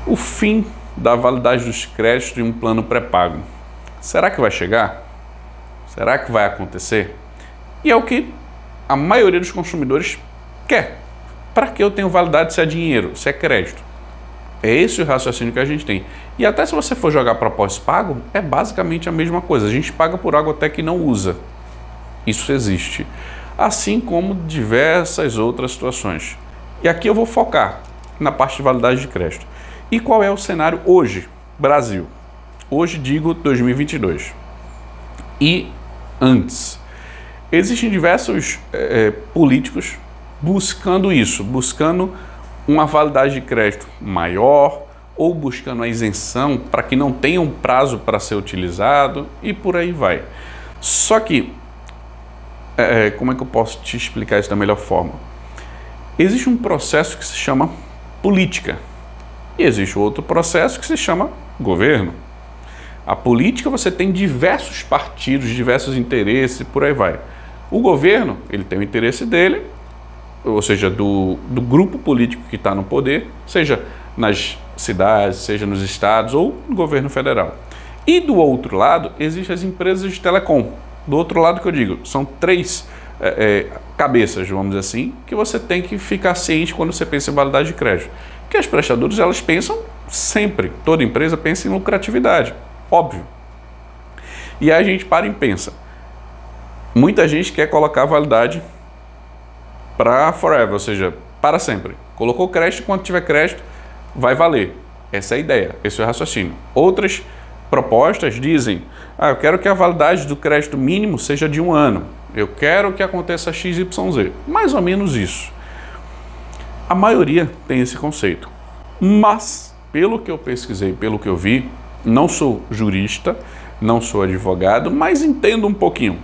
O fim da validade dos créditos de um plano pré-pago. Será que vai chegar? Será que vai acontecer? E é o que a maioria dos consumidores quer. Para que eu tenho validade se é dinheiro, se é crédito? É esse o raciocínio que a gente tem. E até se você for jogar para pós-pago, é basicamente a mesma coisa. A gente paga por algo até que não usa. Isso existe. Assim como diversas outras situações. E aqui eu vou focar na parte de validade de crédito. E qual é o cenário hoje, Brasil? Hoje digo 2022. E antes. Existem diversos políticos buscando isso, buscando uma validade de crédito maior ou buscando a isenção para que não tenha um prazo para ser utilizado e por aí vai. Só que, como é que eu posso te explicar isso da melhor forma? Existe um processo que se chama política e existe outro processo que se chama governo. A política você tem diversos partidos, diversos interesses e por aí vai. O governo, ele tem o interesse dele, ou seja, do grupo político que está no poder, seja nas cidades, seja nos estados ou no governo federal. E do outro lado, existem as empresas de telecom. Do outro lado que eu digo, são três cabeças, vamos dizer assim, que você tem que ficar ciente quando você pensa em validade de crédito. Que as prestadoras, elas pensam sempre, toda empresa pensa em lucratividade, óbvio. E aí a gente para e pensa. Muita gente quer colocar a validade para forever, ou seja, para sempre. Colocou crédito, quando tiver crédito, vai valer. Essa é a ideia, esse é o raciocínio. Outras propostas dizem, eu quero que a validade do crédito mínimo seja de 1 ano. Eu quero que aconteça XYZ. Mais ou menos isso. A maioria tem esse conceito. Mas, pelo que eu pesquisei, pelo que eu vi, não sou jurista, não sou advogado, mas entendo um pouquinho.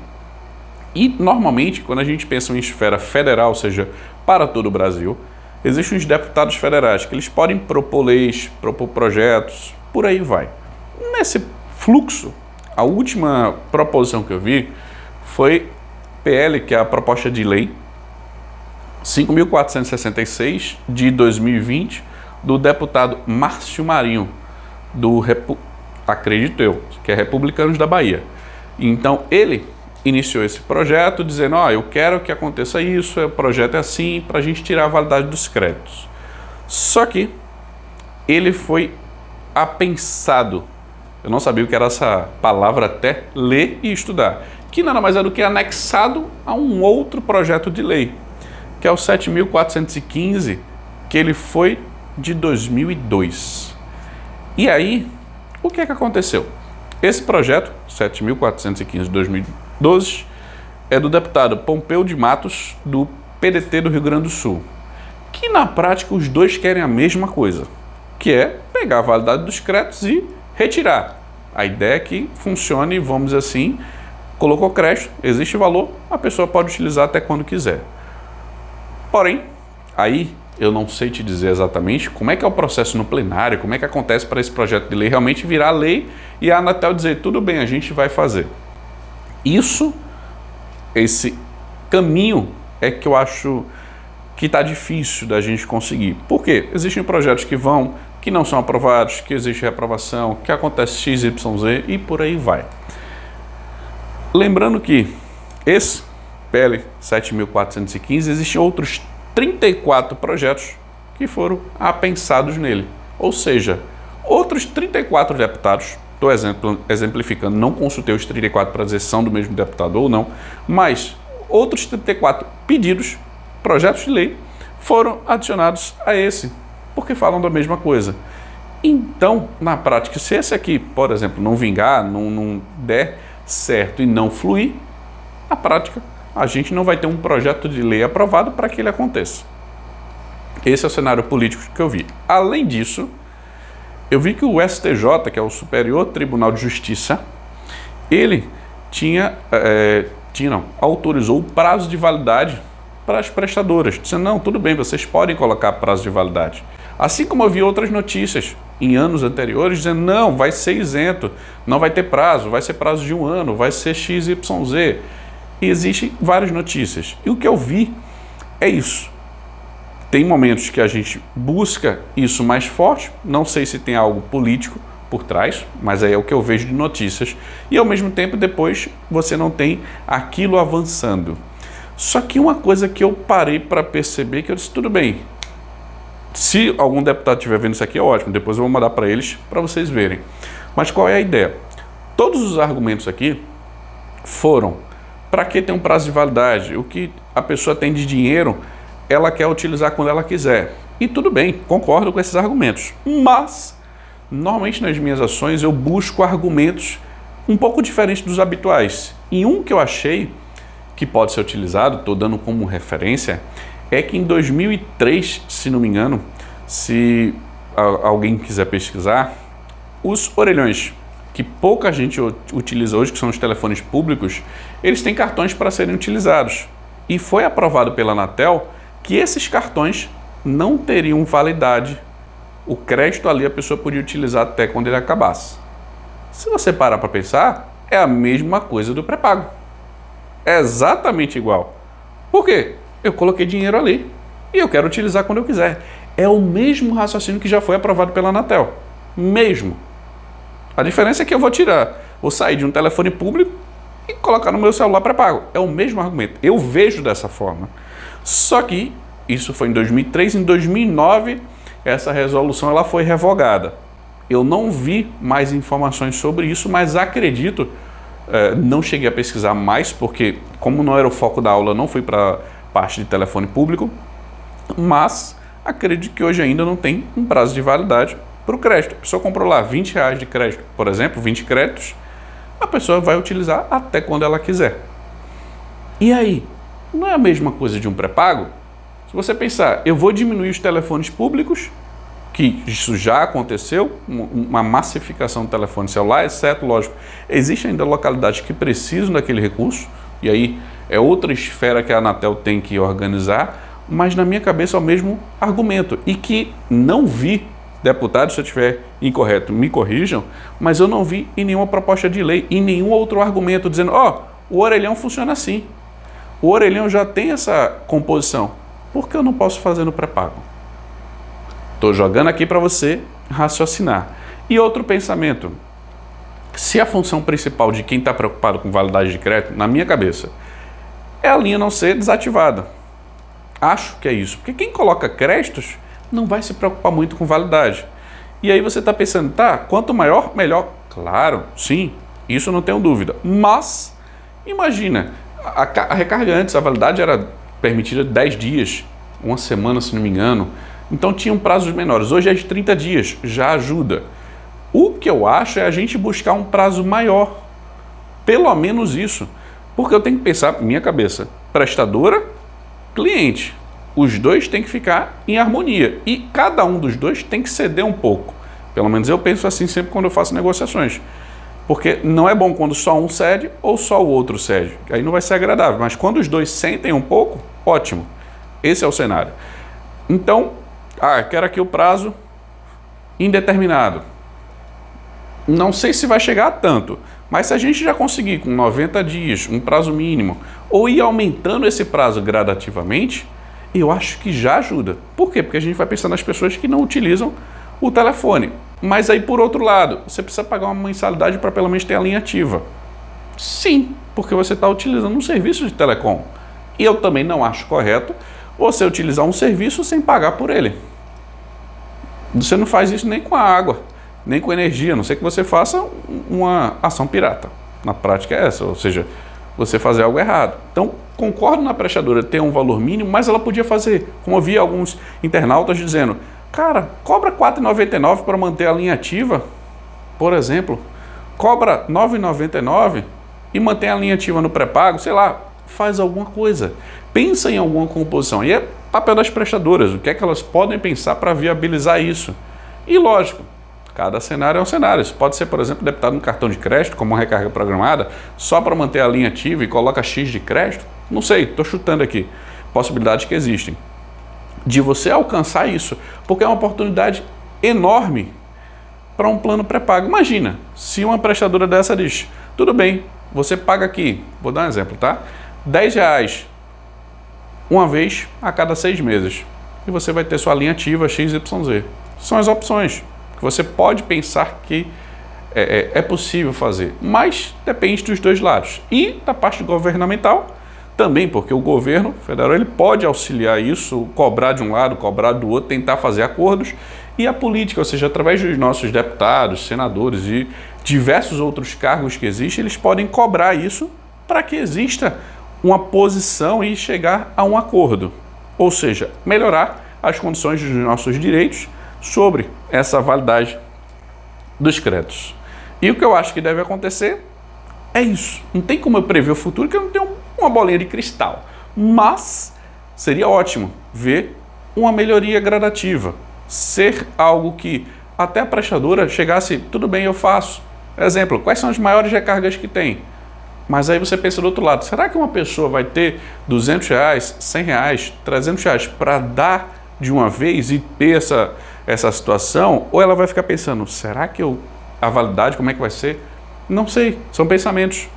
E, normalmente, quando a gente pensa em esfera federal, ou seja, para todo o Brasil, existem os deputados federais, que eles podem propor leis, propor projetos, por aí vai. Nesse fluxo, a última proposição que eu vi foi PL, que é a proposta de lei 5.466 de 2020, do deputado Márcio Marinho, acredito eu, que é Republicanos da Bahia. Então, ele iniciou esse projeto dizendo, eu quero que aconteça isso, o projeto é assim, para a gente tirar a validade dos créditos. Só que ele foi apensado. Eu não sabia o que era essa palavra até ler e estudar. Que nada mais é do que anexado a um outro projeto de lei, que é o 7.415, que ele foi de 2002. E aí, o que é que aconteceu? Esse projeto, 7.415 de 2012, é do deputado Pompeu de Matos, do PDT do Rio Grande do Sul, que na prática os dois querem a mesma coisa, que é pegar a validade dos créditos e retirar. A ideia é que funcione, vamos dizer assim, colocou crédito, existe valor, a pessoa pode utilizar até quando quiser. Porém, aí eu não sei te dizer exatamente como é que é o processo no plenário, como é que acontece para esse projeto de lei realmente virar lei e a Anatel dizer, tudo bem, a gente vai fazer. Esse caminho é que eu acho que está difícil da gente conseguir. Por quê? Existem projetos que não são aprovados, que existe reprovação, que acontece XYZ e por aí vai. Lembrando que esse PL 7.415, existem outros 34 projetos que foram apensados nele. Ou seja, outros 34 deputados, estou exemplificando, não consultei os 34 para dizer se são do mesmo deputado ou não, mas outros 34 pedidos, projetos de lei, foram adicionados a esse, porque falam da mesma coisa. Então, na prática, se esse aqui, por exemplo, não vingar, não der certo e não fluir, na prática, a gente não vai ter um projeto de lei aprovado para que ele aconteça. Esse é o cenário político que eu vi. Além disso, eu vi que o STJ, que é o Superior Tribunal de Justiça, ele autorizou o prazo de validade para as prestadoras, dizendo, não, tudo bem, vocês podem colocar prazo de validade. Assim como eu vi outras notícias em anos anteriores dizendo, não, vai ser isento, não vai ter prazo, vai ser prazo de 1 ano, vai ser XYZ. E existem várias notícias. E o que eu vi é isso. Tem momentos que a gente busca isso mais forte, não sei se tem algo político por trás, mas aí é o que eu vejo de notícias. E ao mesmo tempo, depois, você não tem aquilo avançando. Só que uma coisa que eu parei para perceber, que eu disse, tudo bem, se algum deputado estiver vendo isso aqui, é ótimo, depois eu vou mandar para eles, para vocês verem. Mas qual é a ideia? Todos os argumentos aqui foram, para que tem um prazo de validade? O que a pessoa tem de dinheiro, ela quer utilizar quando ela quiser. E tudo bem, concordo com esses argumentos. Mas, normalmente nas minhas ações, eu busco argumentos um pouco diferentes dos habituais. E um que eu achei que pode ser utilizado, estou dando como referência, é que em 2003, se não me engano, se alguém quiser pesquisar, os orelhões, que pouca gente utiliza hoje, que são os telefones públicos, eles têm cartões para serem utilizados. E foi aprovado pela Anatel que esses cartões não teriam validade. O crédito ali a pessoa podia utilizar até quando ele acabasse. Se você parar para pensar, é a mesma coisa do pré-pago. É exatamente igual. Por quê? Eu coloquei dinheiro ali e eu quero utilizar quando eu quiser. É o mesmo raciocínio que já foi aprovado pela Anatel. Mesmo. A diferença é que eu vou sair de um telefone público e colocar no meu celular pré-pago. É o mesmo argumento. Eu vejo dessa forma. Só que isso foi em 2003, em 2009 essa resolução ela foi revogada. Eu não vi mais informações sobre isso, mas acredito, não cheguei a pesquisar mais, porque como não era o foco da aula, não fui para parte de telefone público, mas acredito que hoje ainda não tem um prazo de validade para o crédito. A pessoa comprou lá R$20 de crédito, por exemplo, 20 créditos, a pessoa vai utilizar até quando ela quiser. E aí, não é a mesma coisa de um pré-pago? Se você pensar, eu vou diminuir os telefones públicos, que isso já aconteceu, uma massificação do telefone celular, exceto, lógico, existem ainda localidades que precisam daquele recurso, e aí é outra esfera que a Anatel tem que organizar, mas na minha cabeça é o mesmo argumento, e que não vi, deputados, se eu estiver incorreto, me corrijam, mas eu não vi em nenhuma proposta de lei, em nenhum outro argumento, dizendo, o orelhão funciona assim, o orelhão já tem essa composição, por que eu não posso fazer no pré-pago? Estou jogando aqui para você raciocinar. E outro pensamento, se a função principal de quem está preocupado com validade de crédito, na minha cabeça, é a linha não ser desativada. Acho que é isso, porque quem coloca créditos não vai se preocupar muito com validade. E aí você está pensando, quanto maior, melhor. Claro, sim, isso não tenho dúvida. Mas, imagina, a recarga antes, a validade era permitida 10 dias, uma semana, se não me engano. Então tinham prazos menores. Hoje é de 30 dias, já ajuda. O que eu acho é a gente buscar um prazo maior. Pelo menos isso. Porque eu tenho que pensar, minha cabeça, prestadora, cliente. Os dois têm que ficar em harmonia. E cada um dos dois tem que ceder um pouco. Pelo menos eu penso assim sempre quando eu faço negociações. Porque não é bom quando só um cede ou só o outro cede. Aí não vai ser agradável. Mas quando os dois sentem um pouco, ótimo. Esse é o cenário. Então, quero aqui o prazo indeterminado. Não sei se vai chegar a tanto, mas se a gente já conseguir com 90 dias, um prazo mínimo, ou ir aumentando esse prazo gradativamente, eu acho que já ajuda. Por quê? Porque a gente vai pensar nas pessoas que não utilizam o telefone. Mas aí, por outro lado, você precisa pagar uma mensalidade para pelo menos ter a linha ativa. Sim, porque você está utilizando um serviço de telecom. E eu também não acho correto você utilizar um serviço sem pagar por ele. Você não faz isso nem com a água, nem com energia, a não ser que você faça uma ação pirata. Na prática é essa, ou seja, você fazer algo errado. Então, concordo na prestadora ter um valor mínimo, mas ela podia fazer, como eu vi alguns internautas dizendo, cara, cobra R$ 4,99 para manter a linha ativa, por exemplo, cobra R$ 9,99 e mantém a linha ativa no pré-pago, sei lá, faz alguma coisa. Pensa em alguma composição. E é papel das prestadoras, o que é que elas podem pensar para viabilizar isso. E lógico, cada cenário é um cenário. Isso pode ser, por exemplo, deputado no cartão de crédito, como uma recarga programada, só para manter a linha ativa e coloca X de crédito. Não sei, estou chutando aqui. Possibilidades que existem. De você alcançar isso, porque é uma oportunidade enorme para um plano pré-pago. Imagina, se uma prestadora dessa diz, tudo bem, você paga aqui, vou dar um exemplo, tá? R$10 uma vez a cada 6 meses. e você vai ter sua linha ativa XYZ. São as opções que você pode pensar que é possível fazer, mas depende dos dois lados. E da parte governamental também, porque o governo federal ele pode auxiliar isso, cobrar de um lado, cobrar do outro, tentar fazer acordos. E a política, ou seja, através dos nossos deputados, senadores e diversos outros cargos que existem, eles podem cobrar isso para que exista uma posição e chegar a um acordo. Ou seja, melhorar as condições dos nossos direitos sobre essa validade dos créditos. E o que eu acho que deve acontecer é isso. Não tem como eu prever o futuro, porque eu não tenho uma bolinha de cristal. Mas seria ótimo ver uma melhoria gradativa. Ser algo que até a prestadora chegasse, tudo bem, eu faço. Exemplo, quais são as maiores recargas que tem? Mas aí você pensa do outro lado, será que uma pessoa vai ter R$200, R$100, R$300 para dar de uma vez e ter essa situação? Ou ela vai ficar pensando, será que a validade, como é que vai ser? Não sei, são pensamentos.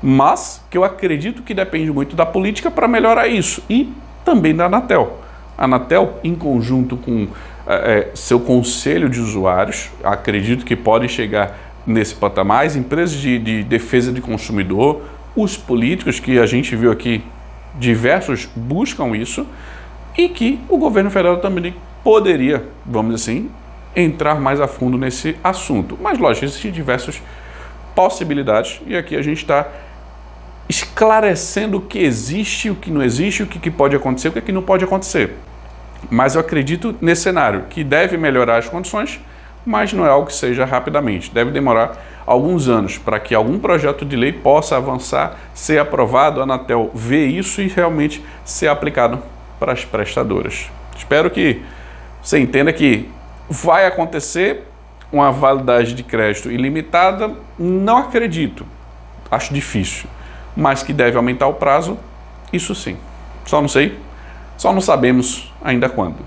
Mas que eu acredito que depende muito da política para melhorar isso. E também da Anatel. A Anatel, em conjunto com seu conselho de usuários, acredito que podem chegar nesse patamar, as empresas de defesa de consumidor, os políticos que a gente viu aqui, diversos buscam isso, e que o governo federal também poderia, vamos dizer assim, entrar mais a fundo nesse assunto. Mas, lógico, existem diversas possibilidades e aqui a gente está esclarecendo o que existe, o que não existe, o que pode acontecer, o que não pode acontecer. Mas eu acredito nesse cenário, que deve melhorar as condições, mas não é algo que seja rapidamente. Deve demorar alguns anos para que algum projeto de lei possa avançar, ser aprovado, a Anatel ver isso e realmente ser aplicado para as prestadoras. Espero que você entenda que vai acontecer uma validade de crédito ilimitada, não acredito, acho difícil, mas que deve aumentar o prazo, isso sim. Só não sei, só não sabemos ainda quando.